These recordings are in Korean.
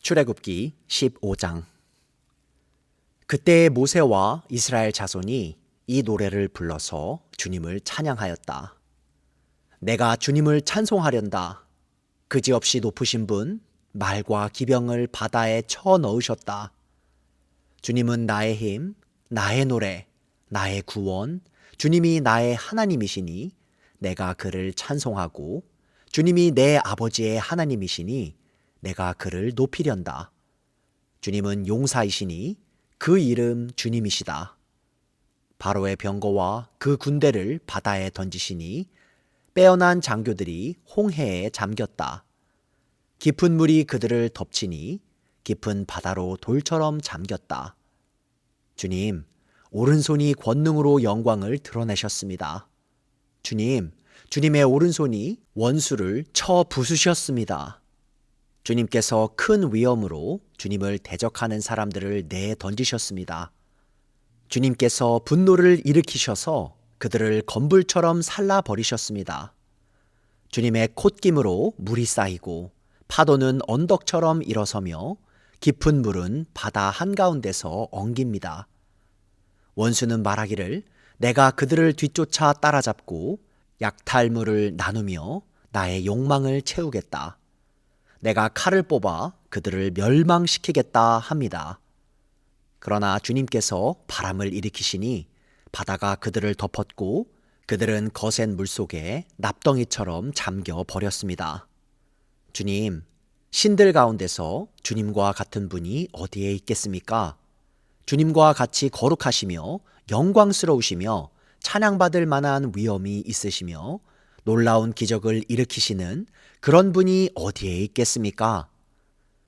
출애굽기 15장. 그때 모세와 이스라엘 자손이 이 노래를 불러서 주님을 찬양하였다. 내가 주님을 찬송하련다. 그지없이 높으신 분, 말과 기병을 바다에 쳐 넣으셨다. 주님은 나의 힘, 나의 노래, 나의 구원, 주님이 나의 하나님이시니 내가 그를 찬송하고 주님이 내 아버지의 하나님이시니 내가 그를 높이련다. 주님은 용사이시니 그 이름 주님이시다. 바로의 병거와 그 군대를 바다에 던지시니 빼어난 장교들이 홍해에 잠겼다. 깊은 물이 그들을 덮치니 깊은 바다로 돌처럼 잠겼다. 주님, 오른손이 권능으로 영광을 드러내셨습니다. 주님, 주님의 오른손이 원수를 쳐 부수셨습니다. 주님께서 큰 위엄으로 주님을 대적하는 사람들을 내던지셨습니다. 주님께서 분노를 일으키셔서 그들을 건불처럼 살라버리셨습니다. 주님의 콧김으로 물이 쌓이고 파도는 언덕처럼 일어서며 깊은 물은 바다 한가운데서 엉깁니다. 원수는 말하기를 내가 그들을 뒤쫓아 따라잡고 약탈물을 나누며 나의 욕망을 채우겠다. 내가 칼을 뽑아 그들을 멸망시키겠다 합니다. 그러나 주님께서 바람을 일으키시니 바다가 그들을 덮었고 그들은 거센 물속에 납덩이처럼 잠겨 버렸습니다. 주님, 신들 가운데서 주님과 같은 분이 어디에 있겠습니까? 주님과 같이 거룩하시며 영광스러우시며 찬양받을 만한 위엄이 있으시며 놀라운 기적을 일으키시는 그런 분이 어디에 있겠습니까?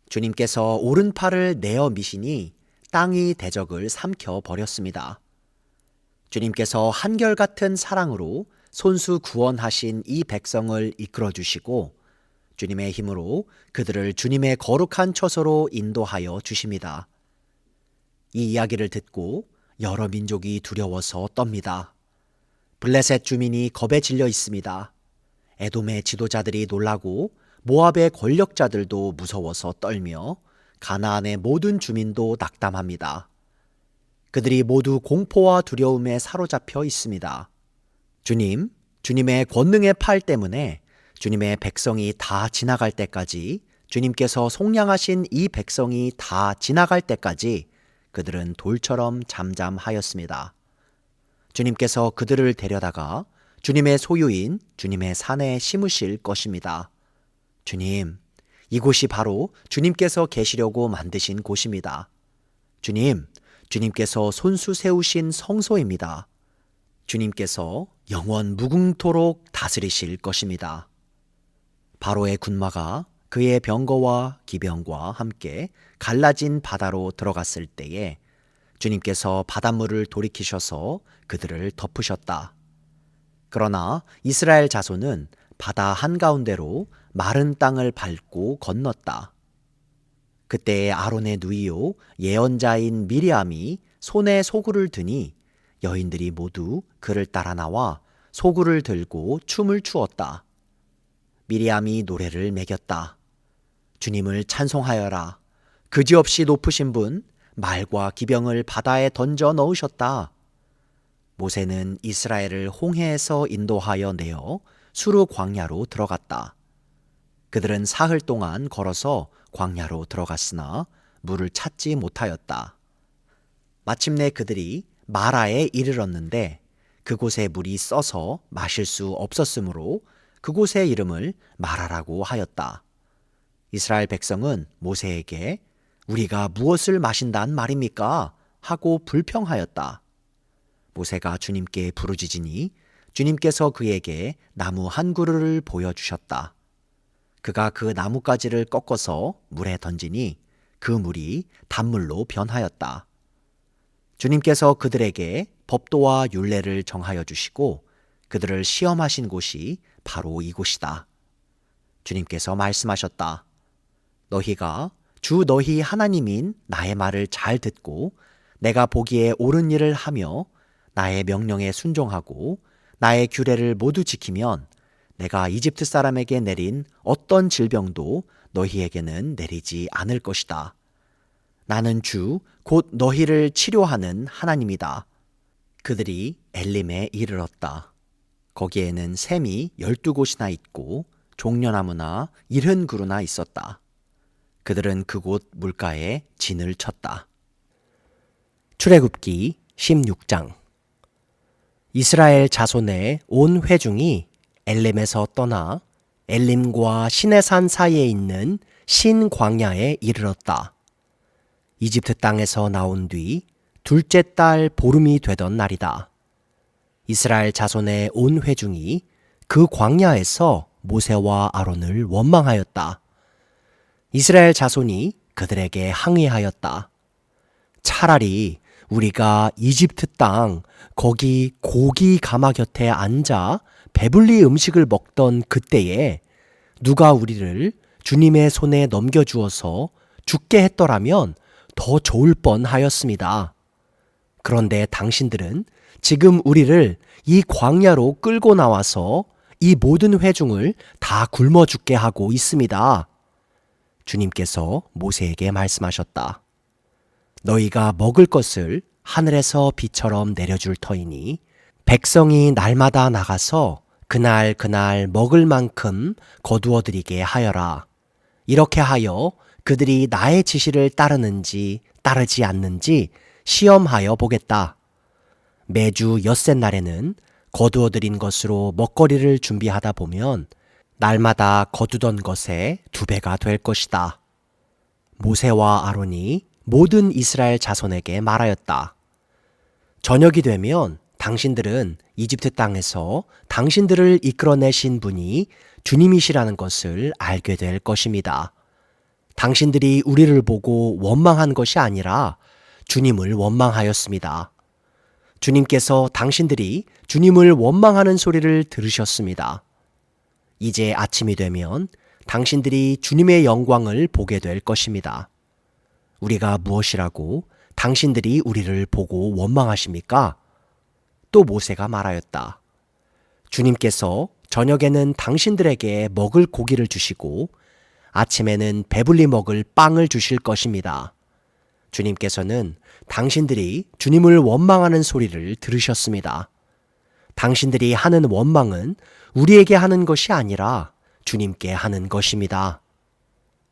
주님께서 오른팔을 내어 미시니 땅이 대적을 삼켜 버렸습니다. 주님께서 한결같은 사랑으로 손수 구원하신 이 백성을 이끌어 주시고 주님의 힘으로 그들을 주님의 거룩한 처소로 인도하여 주십니다. 이 이야기를 듣고 여러 민족이 두려워서 떱니다. 블레셋 주민이 겁에 질려 있습니다. 에돔의 지도자들이 놀라고 모압의 권력자들도 무서워서 떨며 가나안의 모든 주민도 낙담합니다. 그들이 모두 공포와 두려움에 사로잡혀 있습니다. 주님, 주님의 권능의 팔 때문에 주님의 백성이 다 지나갈 때까지, 주님께서 속량하신 이 백성이 다 지나갈 때까지 그들은 돌처럼 잠잠하였습니다. 주님께서 그들을 데려다가 주님의 소유인 주님의 산에 심으실 것입니다. 주님, 이곳이 바로 주님께서 계시려고 만드신 곳입니다. 주님, 주님께서 손수 세우신 성소입니다. 주님께서 영원 무궁토록 다스리실 것입니다. 바로의 군마가 그의 병거와 기병과 함께 갈라진 바다로 들어갔을 때에 주님께서 바닷물을 돌이키셔서 그들을 덮으셨다. 그러나 이스라엘 자손은 바다 한가운데로 마른 땅을 밟고 건넜다. 그때 아론의 누이요 예언자인 미리암이 손에 소구를 드니 여인들이 모두 그를 따라 나와 소구를 들고 춤을 추었다. 미리암이 노래를 매겼다. 주님을 찬송하여라. 그지없이 높으신 분, 말과 기병을 바다에 던져 넣으셨다. 모세는 이스라엘을 홍해에서 인도하여 내어 수르 광야로 들어갔다. 그들은 사흘 동안 걸어서 광야로 들어갔으나 물을 찾지 못하였다. 마침내 그들이 마라에 이르렀는데 그곳에 물이 써서 마실 수 없었으므로 그곳의 이름을 마라라고 하였다. 이스라엘 백성은 모세에게 우리가 무엇을 마신단 말입니까? 하고 불평하였다. 모세가 주님께 부르짖으니 주님께서 그에게 나무 한 그루를 보여주셨다. 그가 그 나뭇가지를 꺾어서 물에 던지니 그 물이 단물로 변하였다. 주님께서 그들에게 법도와 율례를 정하여 주시고 그들을 시험하신 곳이 바로 이곳이다. 주님께서 말씀하셨다. 너희가 주 너희 하나님인 나의 말을 잘 듣고 내가 보기에 옳은 일을 하며 나의 명령에 순종하고 나의 규례를 모두 지키면 내가 이집트 사람에게 내린 어떤 질병도 너희에게는 내리지 않을 것이다. 나는 주, 곧 너희를 치료하는 하나님이다. 그들이 엘림에 이르렀다. 거기에는 샘이 12곳이나 있고 종려나무나 일흔 그루나 있었다. 그들은 그곳 물가에 진을 쳤다. 출애굽기 16장. 이스라엘 자손의 온 회중이 엘림에서 떠나 엘림과 시내산 사이에 있는 신 광야에 이르렀다. 이집트 땅에서 나온 뒤 둘째 달 보름이 되던 날이다. 이스라엘 자손의 온 회중이 그 광야에서 모세와 아론을 원망하였다. 이스라엘 자손이 그들에게 항의하였다. 차라리 우리가 이집트 땅 거기 고기 가마 곁에 앉아 배불리 음식을 먹던 그때에 누가 우리를 주님의 손에 넘겨주어서 죽게 했더라면 더 좋을 뻔하였습니다. 그런데 당신들은 지금 우리를 이 광야로 끌고 나와서 이 모든 회중을 다 굶어 죽게 하고 있습니다. 주님께서 모세에게 말씀하셨다. 너희가 먹을 것을 하늘에서 비처럼 내려줄 터이니 백성이 날마다 나가서 그날 먹을 만큼 거두어 드리게 하여라. 이렇게 하여 그들이 나의 지시를 따르는지 따르지 않는지 시험하여 보겠다. 매주 엿새 날에는 거두어 드린 것으로 먹거리를 준비하다 보면 날마다 거두던 것의 2배가 될 것이다. 모세와 아론이 모든 이스라엘 자손에게 말하였다. 저녁이 되면 당신들은 이집트 땅에서 당신들을 이끌어내신 분이 주님이시라는 것을 알게 될 것입니다. 당신들이 우리를 보고 원망한 것이 아니라 주님을 원망하였습니다. 주님께서 당신들이 주님을 원망하는 소리를 들으셨습니다. 이제 아침이 되면 당신들이 주님의 영광을 보게 될 것입니다. 우리가 무엇이라고 당신들이 우리를 보고 원망하십니까? 또 모세가 말하였다. 주님께서 저녁에는 당신들에게 먹을 고기를 주시고 아침에는 배불리 먹을 빵을 주실 것입니다. 주님께서는 당신들이 주님을 원망하는 소리를 들으셨습니다. 당신들이 하는 원망은 우리에게 하는 것이 아니라 주님께 하는 것입니다.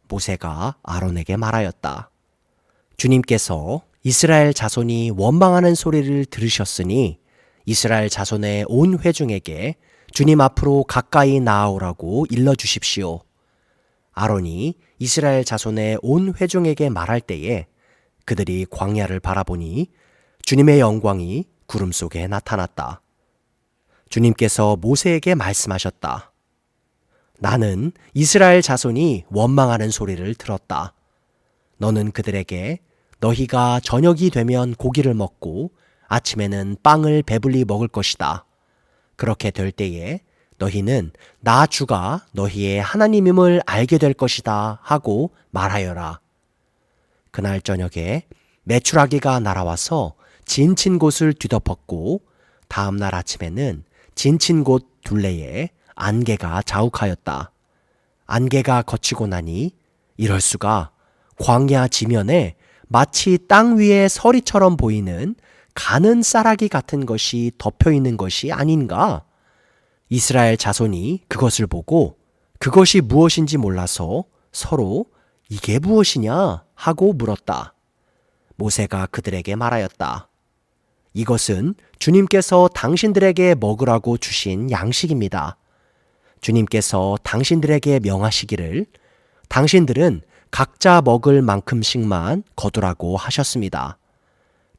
모세가 아론에게 말하였다. 주님께서 이스라엘 자손이 원망하는 소리를 들으셨으니 이스라엘 자손의 온 회중에게 주님 앞으로 가까이 나아오라고 일러주십시오. 아론이 이스라엘 자손의 온 회중에게 말할 때에 그들이 광야를 바라보니 주님의 영광이 구름 속에 나타났다. 주님께서 모세에게 말씀하셨다. 나는 이스라엘 자손이 원망하는 소리를 들었다. 너는 그들에게 너희가 저녁이 되면 고기를 먹고 아침에는 빵을 배불리 먹을 것이다. 그렇게 될 때에 너희는 나 주가 너희의 하나님임을 알게 될 것이다 하고 말하여라. 그날 저녁에 메추라기가 날아와서 진친 곳을 뒤덮었고 다음 날 아침에는 진친 곳 둘레에 안개가 자욱하였다. 안개가 걷히고 나니 이럴 수가 광야 지면에 마치 땅 위에 서리처럼 보이는 가는 쌀아기 같은 것이 덮여 있는 것이 아닌가? 이스라엘 자손이 그것을 보고 그것이 무엇인지 몰라서 서로 이게 무엇이냐 하고 물었다. 모세가 그들에게 말하였다. 이것은 주님께서 당신들에게 먹으라고 주신 양식입니다. 주님께서 당신들에게 명하시기를 당신들은 각자 먹을 만큼씩만 거두라고 하셨습니다.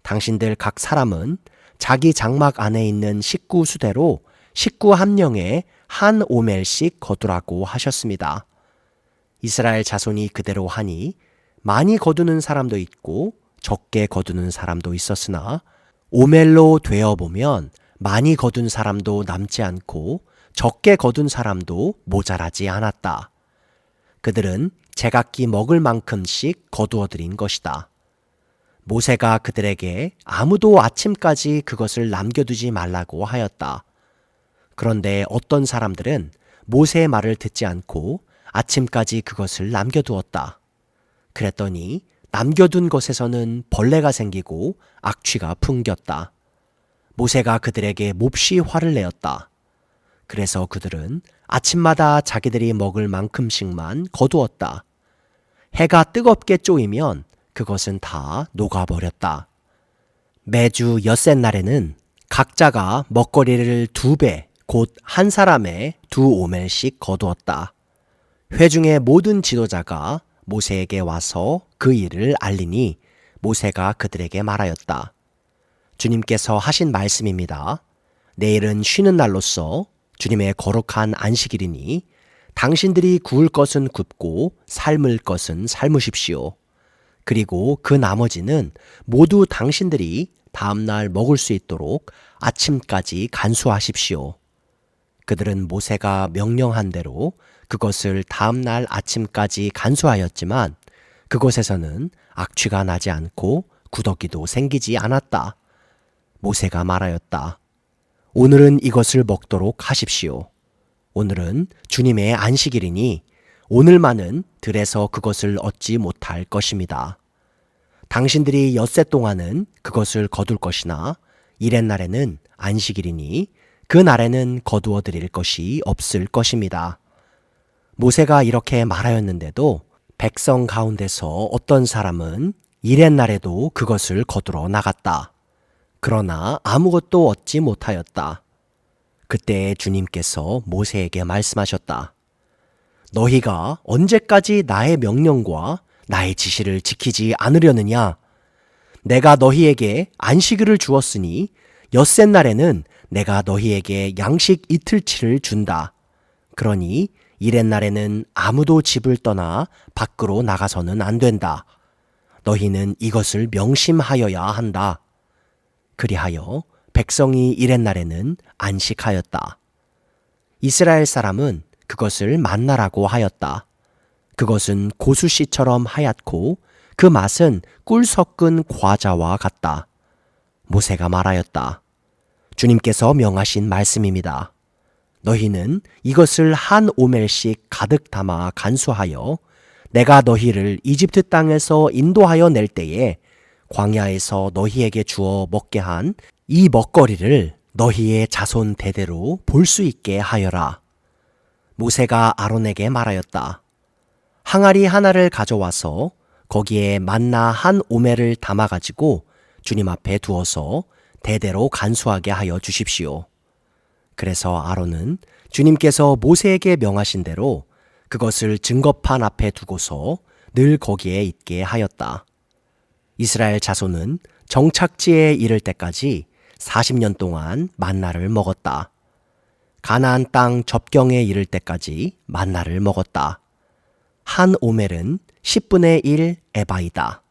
당신들 각 사람은 자기 장막 안에 있는 식구 수대로 식구 한 명에 한 오멜씩 거두라고 하셨습니다. 이스라엘 자손이 그대로 하니 많이 거두는 사람도 있고 적게 거두는 사람도 있었으나 오멜로 되어보면 많이 거둔 사람도 남지 않고 적게 거둔 사람도 모자라지 않았다. 그들은 제각기 먹을 만큼씩 거두어 드린 것이다. 모세가 그들에게 아무도 아침까지 그것을 남겨두지 말라고 하였다. 그런데 어떤 사람들은 모세의 말을 듣지 않고 아침까지 그것을 남겨두었다. 그랬더니 남겨둔 것에서는 벌레가 생기고 악취가 풍겼다. 모세가 그들에게 몹시 화를 내었다. 그래서 그들은 아침마다 자기들이 먹을 만큼씩만 거두었다. 해가 뜨겁게 쪼이면 그것은 다 녹아버렸다. 매주 엿새 날에는 각자가 먹거리를 2배, 곧 한 사람의 2오멜씩 거두었다. 회중의 모든 지도자가 모세에게 와서 그 일을 알리니 모세가 그들에게 말하였다. 주님께서 하신 말씀입니다. 내일은 쉬는 날로서 주님의 거룩한 안식일이니 당신들이 구울 것은 굽고 삶을 것은 삶으십시오. 그리고 그 나머지는 모두 당신들이 다음날 먹을 수 있도록 아침까지 간수하십시오. 그들은 모세가 명령한 대로 그것을 다음날 아침까지 간수하였지만 그곳에서는 악취가 나지 않고 구더기도 생기지 않았다. 모세가 말하였다. 오늘은 이것을 먹도록 하십시오. 오늘은 주님의 안식일이니 오늘만은 들에서 그것을 얻지 못할 것입니다. 당신들이 엿새 동안은 그것을 거둘 것이나 이렛날에는 안식일이니 그 날에는 거두어 드릴 것이 없을 것입니다. 모세가 이렇게 말하였는데도 백성 가운데서 어떤 사람은 이렛날에도 그것을 거두러 나갔다. 그러나 아무것도 얻지 못하였다. 그때 주님께서 모세에게 말씀하셨다. 너희가 언제까지 나의 명령과 나의 지시를 지키지 않으려느냐? 내가 너희에게 안식일을 주었으니 엿새 날에는 내가 너희에게 양식 이틀치를 준다. 그러니 이렛날에는 아무도 집을 떠나 밖으로 나가서는 안 된다. 너희는 이것을 명심하여야 한다. 그리하여 백성이 이렛날에는 안식하였다. 이스라엘 사람은 그것을 만나라고 하였다. 그것은 고수씨처럼 하얗고 그 맛은 꿀 섞은 과자와 같다. 모세가 말하였다. 주님께서 명하신 말씀입니다. 너희는 이것을 한 오멜씩 가득 담아 간수하여 내가 너희를 이집트 땅에서 인도하여 낼 때에 광야에서 너희에게 주어 먹게 한 이 먹거리를 너희의 자손 대대로 볼 수 있게 하여라. 모세가 아론에게 말하였다. 항아리 하나를 가져와서 거기에 만나 한 오멜을 담아가지고 주님 앞에 두어서 대대로 간수하게 하여 주십시오. 그래서 아론은 주님께서 모세에게 명하신 대로 그것을 증거판 앞에 두고서 늘 거기에 있게 하였다. 이스라엘 자손은 정착지에 이를 때까지 40년 동안 만나를 먹었다. 가나안 땅 접경에 이를 때까지 만나를 먹었다. 한 오멜은 10분의 1 에바이다.